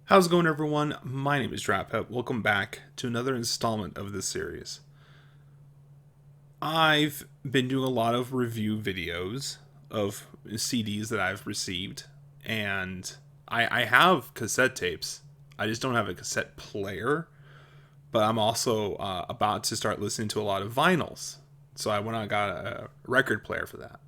How's it going, everyone? My name is DrapPep. Welcome back to another installment of this series. I've been doing a lot of review videos of CDs that I've received, and I have cassette tapes. I just don't have a cassette player, but I'm also about to start listening to a lot of vinyls. So I went out and got a record player for that.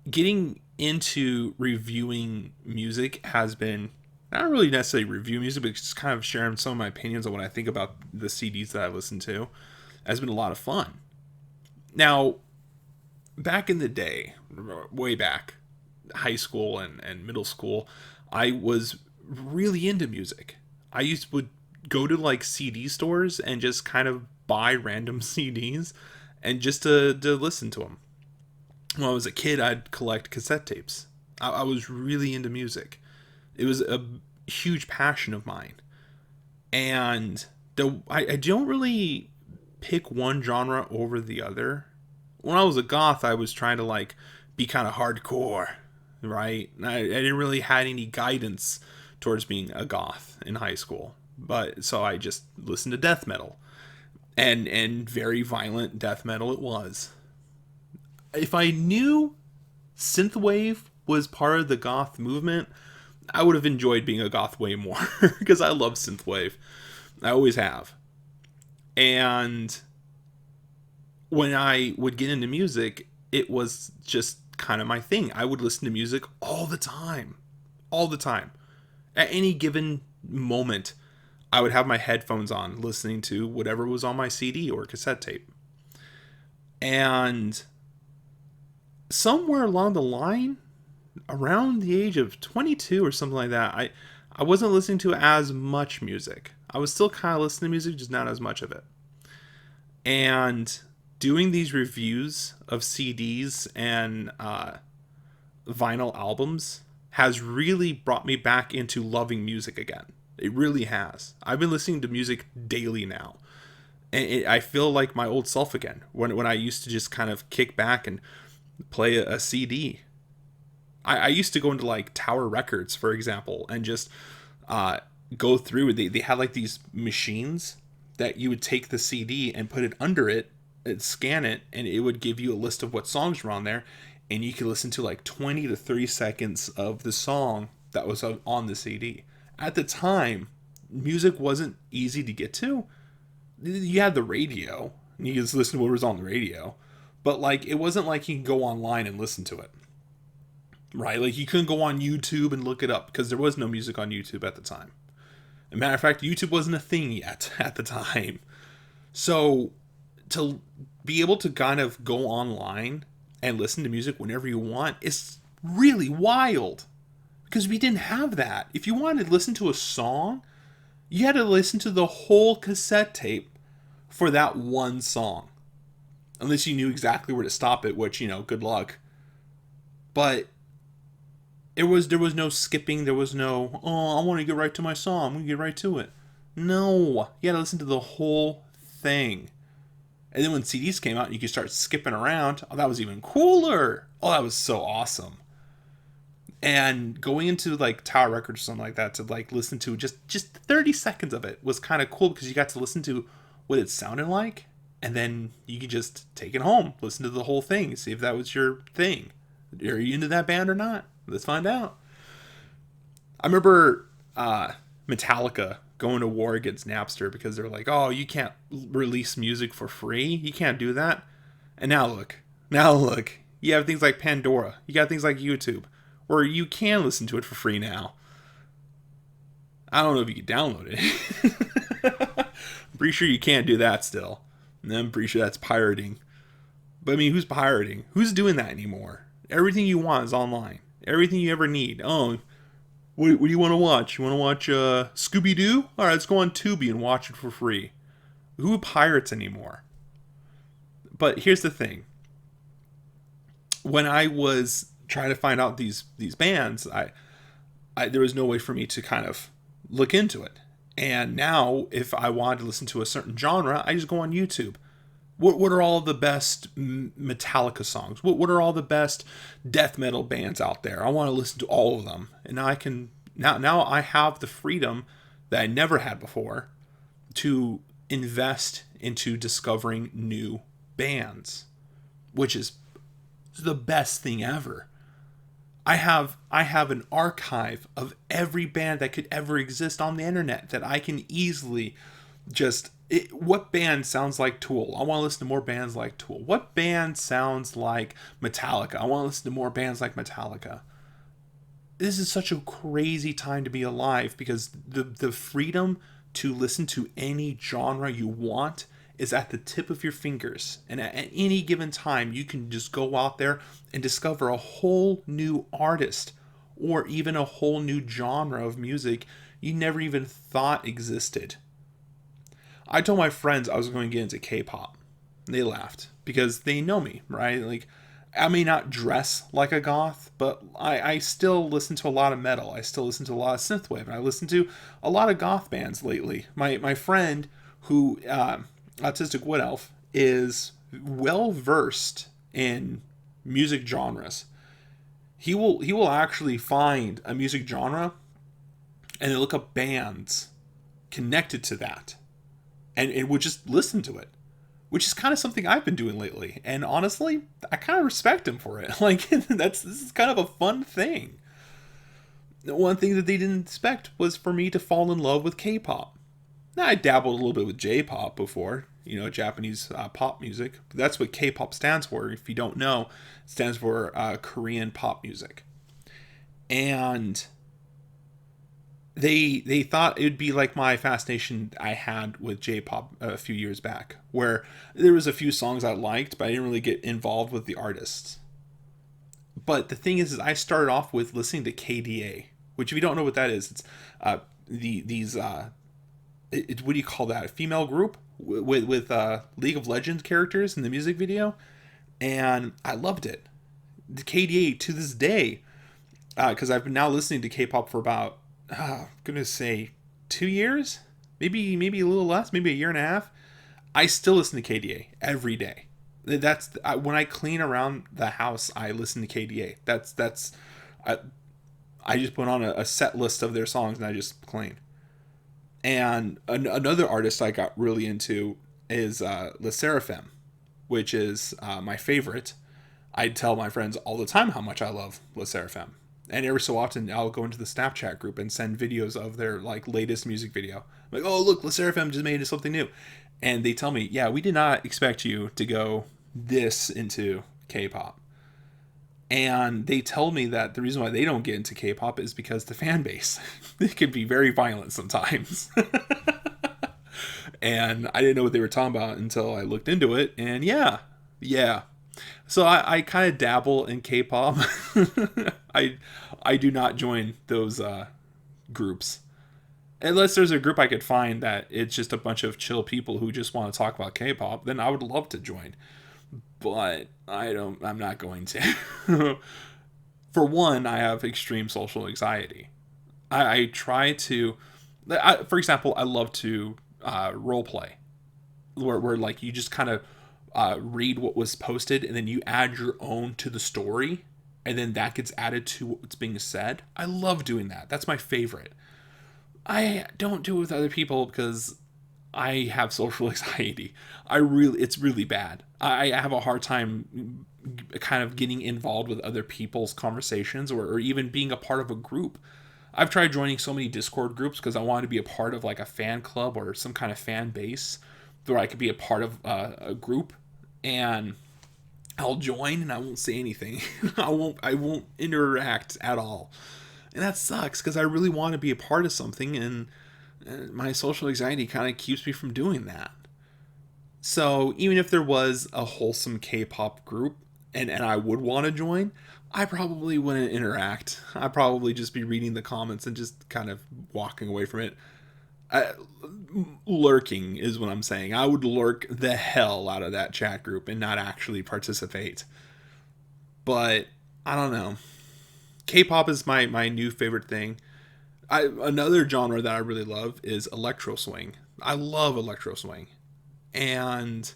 Getting into reviewing music has been not really necessarily review music, but just kind of sharing some of my opinions on what I think about the CDs that I listen to has been a lot of fun. Now, back in the day, way back, high school and middle school, I was really into music. I used would go to like CD stores and just kind of buy random CDs and just to listen to them. When I was a kid, I'd collect cassette tapes. I was really into music. It was a huge passion of mine. And I don't really pick one genre over the other. When I was a goth, I was trying to like be kind of hardcore, right? I didn't really had any guidance towards being a goth in high school, but so I just listened to death metal, and very violent death metal it was. If I knew synthwave was part of the goth movement, I would have enjoyed being a goth way more because I love synthwave. I always have. And when I would get into music, it was just kind of my thing. I would listen to music all the time. All the time. At any given moment, I would have my headphones on listening to whatever was on my CD or cassette tape. And somewhere along the line, around the age of 22 or something like that, I wasn't listening to as much music. I was still kind of listening to music, just not as much of it. And doing these reviews of CDs and vinyl albums has really brought me back into loving music again. It really has. I've been listening to music daily now. And I feel like my old self again. When I used to just kind of kick back and play a CD. I used to go into like Tower Records, for example, and just go through. They had like these machines that you would take the CD and put it under it, and scan it, and it would give you a list of what songs were on there, and you could listen to like 20 to 30 seconds of the song that was on the CD. At the time, music wasn't easy to get to. You had the radio, and you could just listen to what was on the radio, but like it wasn't like you could go online and listen to it. Right? Like you couldn't go on YouTube and look it up because there was no music on YouTube at the time. As a matter of fact, YouTube wasn't a thing yet at the time. So to be able to kind of go online and listen to music whenever you want is really wild because we didn't have that. If you wanted to listen to a song, you had to listen to the whole cassette tape for that one song. Unless you knew exactly where to stop it, which, good luck. But there was no skipping. There was no, I want to get right to my song. I'm going to get right to it. No, you had to listen to the whole thing. And then when CDs came out and you could start skipping around, that was even cooler. That was so awesome. And going into like Tower Records or something like that to like listen to just 30 seconds of it was kind of cool because you got to listen to what it sounded like, and then you could just take it home, listen to the whole thing, see if that was your thing. Are you into that band or not? Let's find out. I remember Metallica going to war against Napster because they're like, oh, you can't release music for free. You can't do that. And now look, you have things like Pandora. You got things like YouTube where you can listen to it for free now. I don't know if you can download it. I'm pretty sure you can't do that still. And I'm pretty sure that's pirating. But I mean, who's pirating? Who's doing that anymore? Everything you want is online. Everything you ever need. Oh, what do you want to watch? You want to watch Scooby Doo? All right, let's go on Tubi and watch it for free. Who pirates anymore? But here's the thing. When I was trying to find out these bands, I there was no way for me to kind of look into it. And now, if I wanted to listen to a certain genre, I just go on YouTube. What are all the best Metallica songs? What are all the best death metal bands out there? I want to listen to all of them, and now I can Now I have the freedom that I never had before to invest into discovering new bands, which is the best thing ever. I have an archive of every band that could ever exist on the internet that I can easily what band sounds like Tool? I want to listen to more bands like Tool. What band sounds like Metallica? I want to listen to more bands like Metallica. This is such a crazy time to be alive because the freedom to listen to any genre you want is at the tip of your fingers. And at any given time, you can just go out there and discover a whole new artist or even a whole new genre of music you never even thought existed. I told my friends I was going to get into K-pop. They laughed because they know me, right? Like, I may not dress like a goth, but I still listen to a lot of metal. I still listen to a lot of synthwave. And I listen to a lot of goth bands lately. My friend, who Autistic Wood Elf, is well versed in music genres. He will actually find a music genre and then look up bands connected to that, and would just listen to it, which is kind of something I've been doing lately. And honestly, I kind of respect him for it. Like, this is kind of a fun thing. One thing that they didn't expect was for me to fall in love with K-pop. Now, I dabbled a little bit with J-pop before, Japanese pop music. But that's what K-pop stands for. If you don't know, it stands for Korean pop music. And they thought it would be like my fascination I had with J-pop a few years back, where there was a few songs I liked, but I didn't really get involved with the artists. But the thing is I started off with listening to KDA, which, if you don't know what that is, it's what do you call that? A female group with League of Legends characters in the music video, and I loved it. The KDA to this day, because I've been now listening to K-pop for about I'm gonna say 2 years, maybe a little less, maybe a year and a half. I still listen to KDA every day. That's when I clean around the house, I listen to KDA. I just put on a set list of their songs and I just clean. And another artist I got really into is Le Seraphim, which is my favorite. I tell my friends all the time how much I love Le Seraphim. And every so often, I'll go into the Snapchat group and send videos of their latest music video. I'm like, oh, look, Le Seraphim just made something new. And they tell me, yeah, we did not expect you to go this into K-pop. And they tell me that the reason why they don't get into K-pop is because the fan base, it can be very violent sometimes. And I didn't know what they were talking about until I looked into it. And yeah. So I kind of dabble in K-pop. I do not join those groups. Unless there's a group I could find that it's just a bunch of chill people who just want to talk about K-pop, then I would love to join. But I'm not going to. For one, I have extreme social anxiety. I try to, for example, I love to role play, where like you just kind of read what was posted and then you add your own to the story, and then that gets added to what's being said. I love doing that. That's my favorite. I don't do it with other people because I have social anxiety. It's really bad. I have a hard time kind of getting involved with other people's conversations or even being a part of a group. I've tried joining so many Discord groups because I wanted to be a part of like a fan club or some kind of fan base where I could be a part of a group, and I'll join and I won't say anything. I won't interact at all. And that sucks because I really want to be a part of something, and my social anxiety kind of keeps me from doing that. So even if there was a wholesome K-pop group and I would want to join, I probably wouldn't interact. I'd probably just be reading the comments and just kind of walking away from it. Lurking is what I'm saying. I would lurk the hell out of that chat group and not actually participate. But I don't know. K-pop is my new favorite thing. Another genre that I really love is electro swing. I love electro swing. And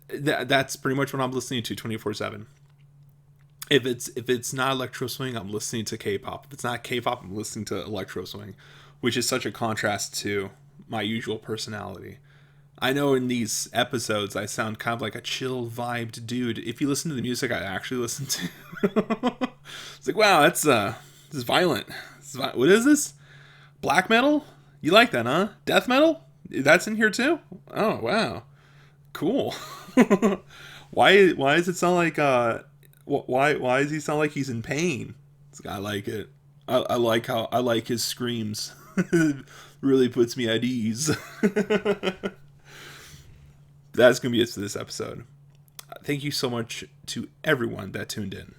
that's pretty much what I'm listening to 24/7. If it's not electro swing, I'm listening to K-pop. If it's not K-pop, I'm listening to electro swing, which is such a contrast to my usual personality. I know in these episodes I sound kind of like a chill vibed dude. If you listen to the music I actually listen to, it's like, wow, this is violent. What is this? Black metal? You like that, huh? Death metal? That's in here too? Oh, wow. Cool. Why does it sound like why does he sound like he's in pain? It's like, I like it. I like his screams. Really puts me at ease. That's gonna be it for this episode. Thank you so much to everyone that tuned in.